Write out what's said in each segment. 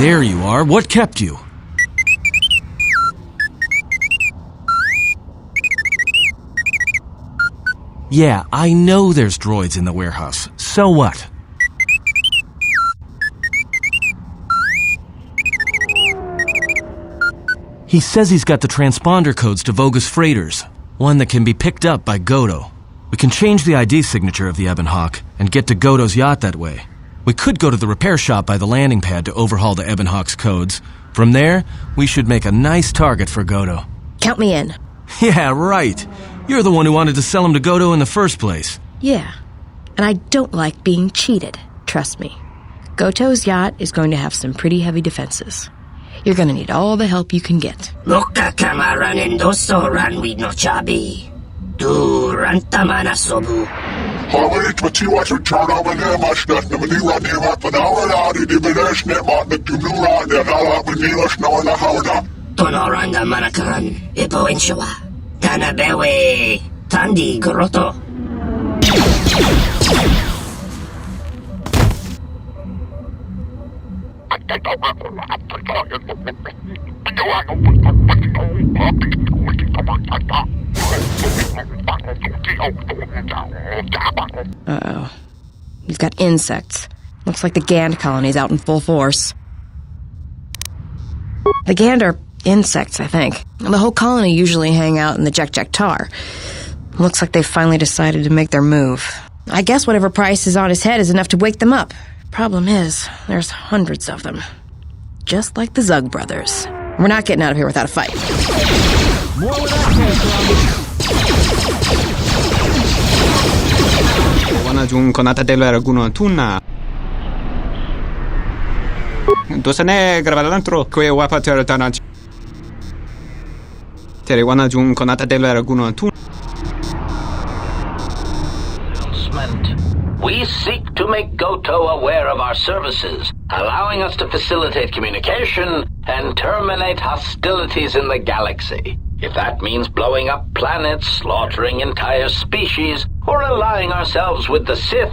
There you are. What kept you? Yeah, I know there's droids in the warehouse. So what? He says he's got the transponder codes to Voga's freighters, one that can be picked up by Goto. We can change the ID signature of the Ebon Hawk and get to Goto's yacht that way. We could go to the repair shop by the landing pad to overhaul the Ebon Hawk's codes. From there, we should make a nice target for Goto. Count me in. Yeah, right. You're the one who wanted to sell him to Goto in the first place. Yeah, and I don't like being cheated, trust me. Goto's yacht is going to have some pretty heavy defenses. You're gonna need all the help you can get. Loka kamaran endoso ranwi no chabi. Du rantamana sobu. Hawit matiwa to turn over the mashnet, the Manila Neva for the Hawadi, the Bilesh Nema, the Tumura, the Nala, the Nilash Noah, the Hawda. Tonoranda manakaran, Ipo Inshawa. Tanabewe, Tandi Goto. Uh-oh. He's got insects. Looks like the Gand colony's out in full force. The Gand are insects, I think. The whole colony usually hang out in the Tar. Looks like they finally decided to make their move. I guess whatever price is on his head is enough to wake them up. Problem is, there's hundreds of them. Just like the Zug brothers. We're not getting out of here without a fight. More where that came from. Wana jung konata delera guno tuna. Dosane gravalantro kwe wapater tanach. Tere wana jung konata delera guno tuna. We seek to make Goto aware of our services, allowing us to facilitate communication and terminate hostilities in the galaxy. If that means blowing up planets, slaughtering entire species, or allying ourselves with the Sith,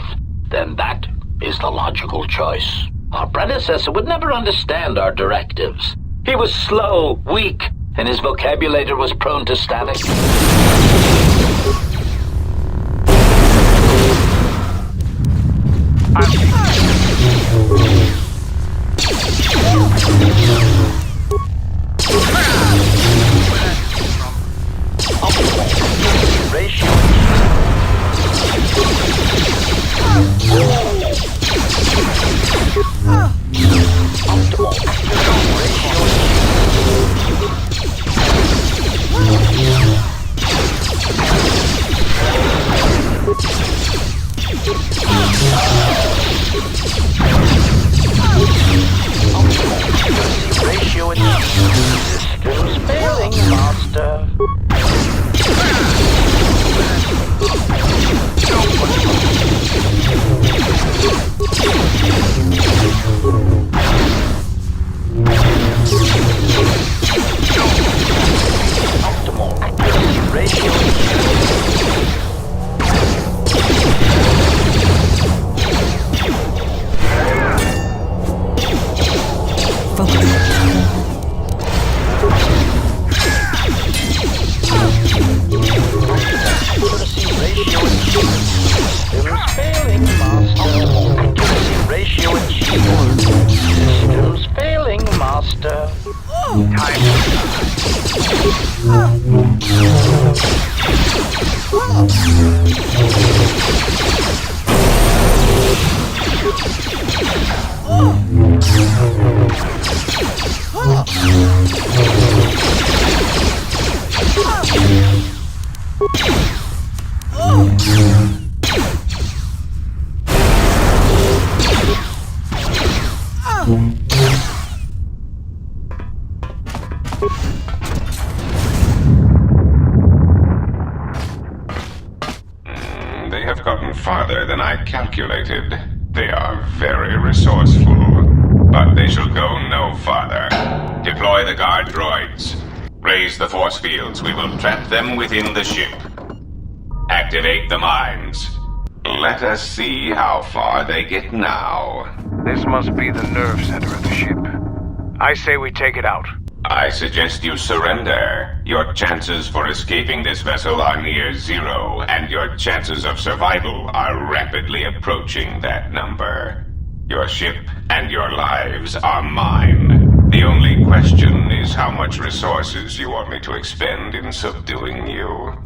then that is the logical choice. Our predecessor would never understand our directives. He was slow, weak, and his vocabulary was prone to static. They have gotten farther than I calculated. They are very resourceful, but they shall go no farther. Deploy the guard droids. Raise the force fields. We will trap them within the ship. Activate the mines. Let us see how far they get now. This must be the nerve center of the ship. I say we take it out. I suggest you surrender. Your chances for escaping this vessel are near zero, and your chances of survival are rapidly approaching that number. Your ship and your lives are mine. The only question is how much resources you want me to expend in subduing you.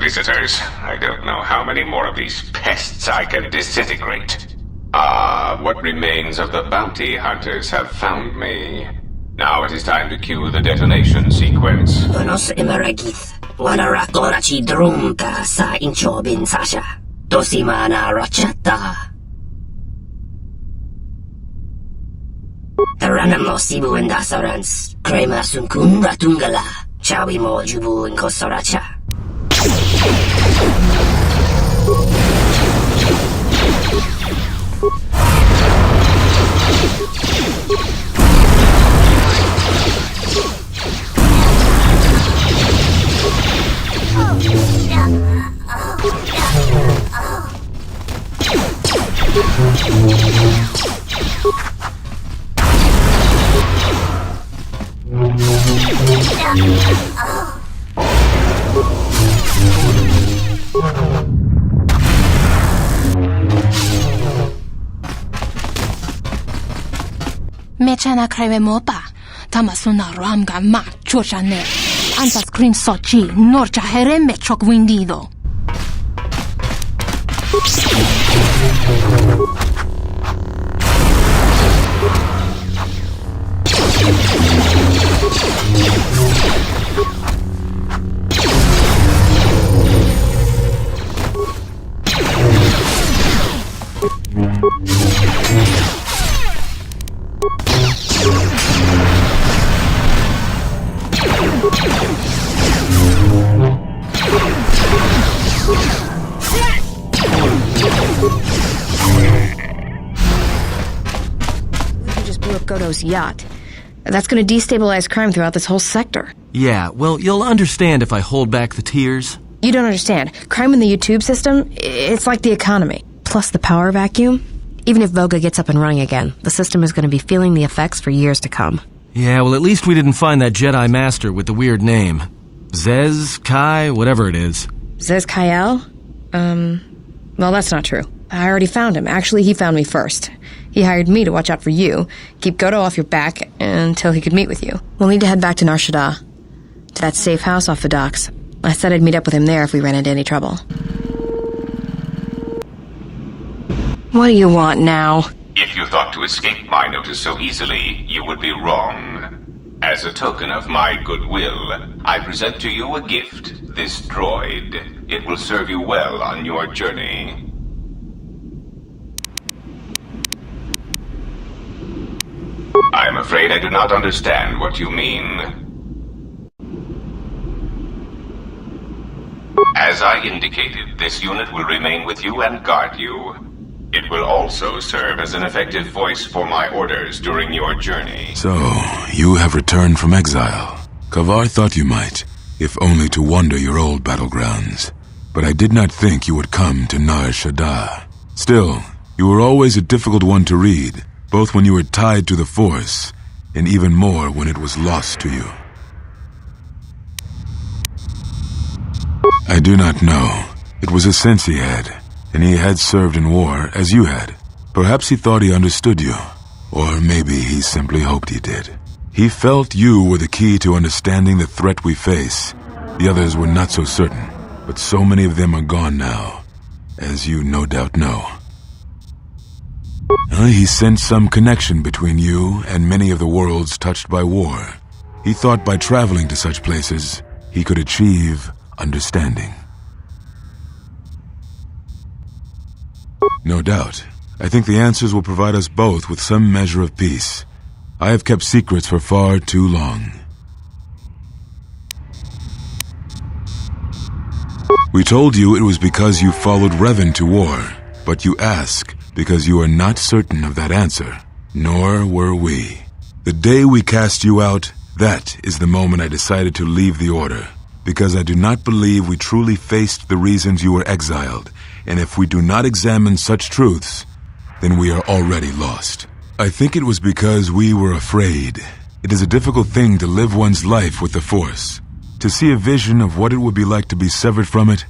Visitors. I don't know how many more of these pests I can disintegrate. What remains of the bounty hunters have found me. Now it is time to cue the detonation sequence. Donos emeragith. Wanara korachi drumta sa inchobin sasha. Dosima Nar Shaddaa. Taranamo sibu endasarans. Krema sunkun ratungala. Chawi mo jubu inkosoracha. Mechana creve mopa. Tamasuna ramga ma chochane. Anta screen sochi. Norcha hereme choc windido. Goto's yacht. That's going to destabilize crime throughout this whole sector. Yeah, well, you'll understand if I hold back the tears. You don't understand. Crime in the YouTube system, it's like the economy. Plus the power vacuum. Even if Voga gets up and running again, the system is going to be feeling the effects for years to come. Yeah, well, at least we didn't find that Jedi Master with the weird name. Zez, Kai, whatever it is. Zez Kyle? Well, that's not true. I already found him. Actually, he found me first. He hired me to watch out for you, keep Goto off your back until he could meet with you. We'll need to head back to Nar Shaddaa, to that safe house off the docks. I said I'd meet up with him there if we ran into any trouble. What do you want now? If you thought to escape my notice so easily, you would be wrong. As a token of my goodwill, I present to you a gift, this droid. It will serve you well on your journey. I'm afraid I do not understand what you mean. As I indicated, this unit will remain with you and guard you. It will also serve as an effective voice for my orders during your journey. So, you have returned from exile. KotOR thought you might, if only to wander your old battlegrounds. But I did not think you would come to Nar Shaddaa. Still, you were always a difficult one to read, both when you were tied to the Force, and even more when it was lost to you. I do not know. It was a sense he had, and he had served in war as you had. Perhaps he thought he understood you, or maybe he simply hoped he did. He felt you were the key to understanding the threat we face. The others were not so certain, but so many of them are gone now, as you no doubt know. He sensed some connection between you and many of the worlds touched by war. He thought by traveling to such places, he could achieve understanding. No doubt. I think the answers will provide us both with some measure of peace. I have kept secrets for far too long. We told you it was because you followed Revan to war, but you ask because you are not certain of that answer. Nor were we. The day we cast you out, that is the moment I decided to leave the Order, because I do not believe we truly faced the reasons you were exiled, and if we do not examine such truths, then we are already lost. I think it was because we were afraid. It is a difficult thing to live one's life with the Force. To see a vision of what it would be like to be severed from it,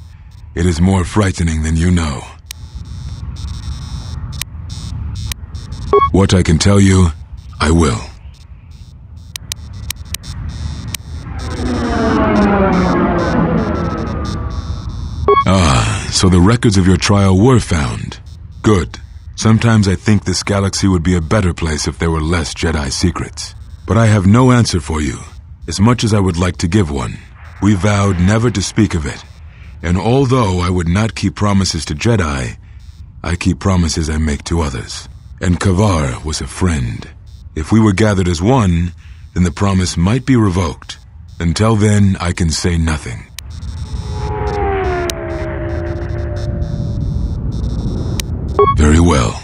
it is more frightening than you know. What I can tell you, I will. So the records of your trial were found. Good. Sometimes I think this galaxy would be a better place if there were less Jedi secrets. But I have no answer for you, as much as I would like to give one. We vowed never to speak of it. And although I would not keep promises to Jedi, I keep promises I make to others. And KotOR was a friend. If we were gathered as one, then the promise might be revoked. Until then, I can say nothing. Very well.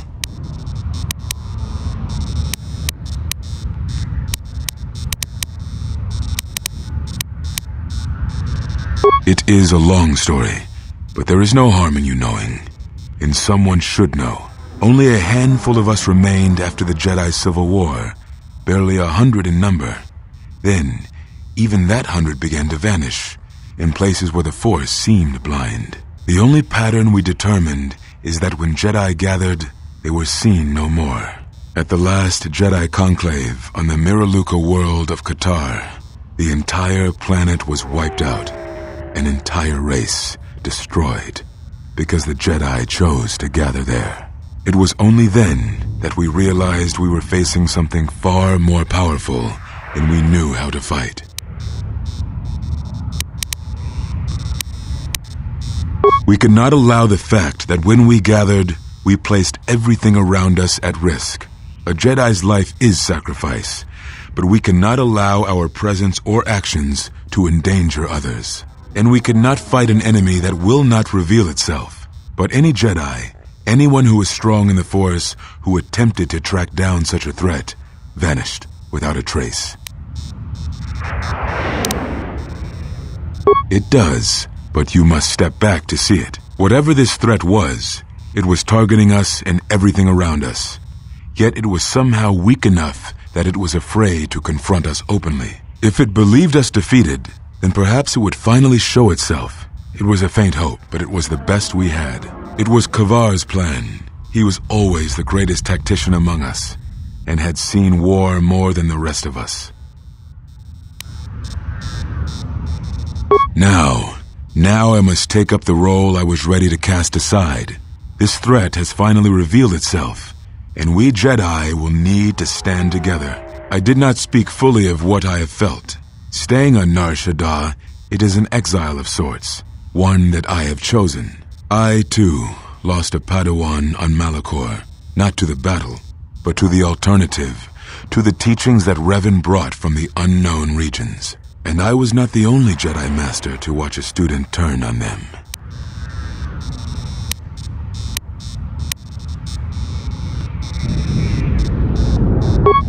It is a long story, but there is no harm in you knowing. And someone should know. Only a handful of us remained after the Jedi Civil War, barely 100 in number. Then, even that 100 began to vanish, in places where the Force seemed blind. The only pattern we determined is that when Jedi gathered, they were seen no more. At the last Jedi conclave on the Miraluka world of KotOR, the entire planet was wiped out, an entire race destroyed, because the Jedi chose to gather there. It was only then that we realized we were facing something far more powerful than we knew how to fight. We could not allow the fact that when we gathered, we placed everything around us at risk. A Jedi's life is sacrifice, but we cannot allow our presence or actions to endanger others. And we cannot fight an enemy that will not reveal itself. But any Jedi, anyone who is strong in the Force, who attempted to track down such a threat, vanished without a trace. It does, but you must step back to see it. Whatever this threat was, it was targeting us and everything around us. Yet it was somehow weak enough that it was afraid to confront us openly. If it believed us defeated, then perhaps it would finally show itself. It was a faint hope, but it was the best we had. It was KotOR's plan. He was always the greatest tactician among us, and had seen war more than the rest of us. Now I must take up the role I was ready to cast aside. This threat has finally revealed itself, and we Jedi will need to stand together. I did not speak fully of what I have felt. Staying on Nar Shaddaa, it is an exile of sorts, one that I have chosen. I, too, lost a Padawan on Malachor, not to the battle, but to the alternative, to the teachings that Revan brought from the unknown regions. And I was not the only Jedi Master to watch a student turn on them.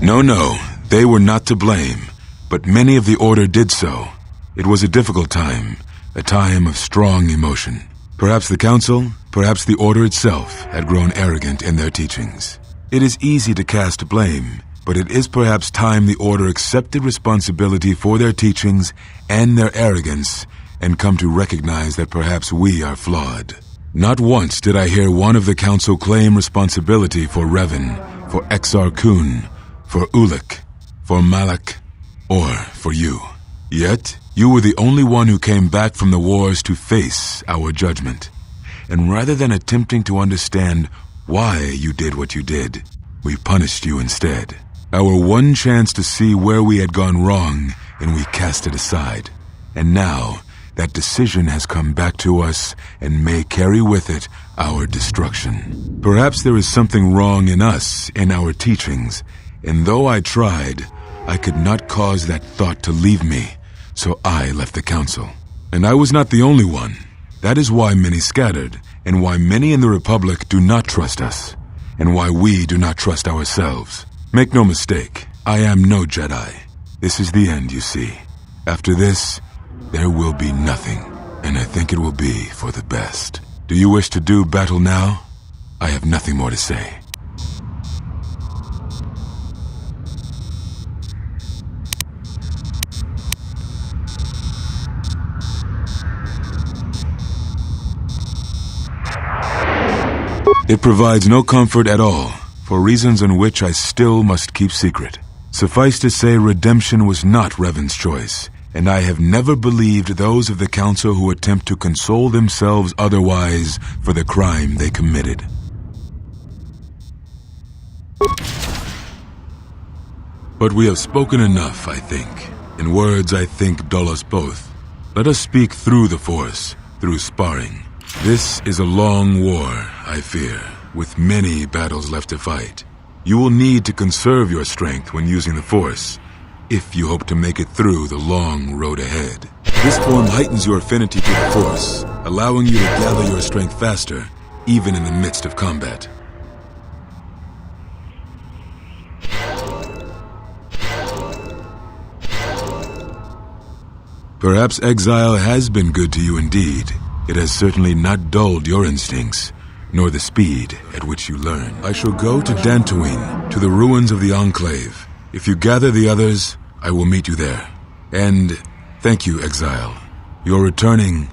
No, they were not to blame, but many of the Order did so. It was a difficult time, a time of strong emotion. Perhaps the Council, perhaps the Order itself had grown arrogant in their teachings. It is easy to cast blame, but it is perhaps time the Order accepted responsibility for their teachings and their arrogance and come to recognize that perhaps we are flawed. Not once did I hear one of the Council claim responsibility for Revan, for Exar Kun, for Ulic, for Malak, or for you. Yet, you were the only one who came back from the wars to face our judgment. And rather than attempting to understand why you did what you did, we punished you instead. Our one chance to see where we had gone wrong, and we cast it aside. And now, that decision has come back to us and may carry with it our destruction. Perhaps there is something wrong in us, in our teachings, and though I tried, I could not cause that thought to leave me, so I left the Council. And I was not the only one. That is why many scattered, and why many in the Republic do not trust us, and why we do not trust ourselves. Make no mistake, I am no Jedi. This is the end, you see. After this, there will be nothing, and I think it will be for the best. Do you wish to do battle now? I have nothing more to say. It provides no comfort at all, for reasons in which I still must keep secret. Suffice to say, redemption was not Revan's choice, and I have never believed those of the Council who attempt to console themselves otherwise for the crime they committed. But we have spoken enough, I think. In words I think dull us both. Let us speak through the Force, through sparring. This is a long war, I fear, with many battles left to fight. You will need to conserve your strength when using the Force, if you hope to make it through the long road ahead. This form heightens your affinity to the Force, allowing you to gather your strength faster, even in the midst of combat. Perhaps exile has been good to you indeed. It has certainly not dulled your instincts, nor the speed at which you learn. I shall go to Dantooine, to the ruins of the Enclave. If you gather the others, I will meet you there. And thank you, exile. You're returning.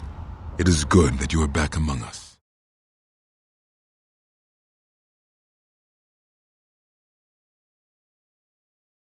It is good that you are back among us.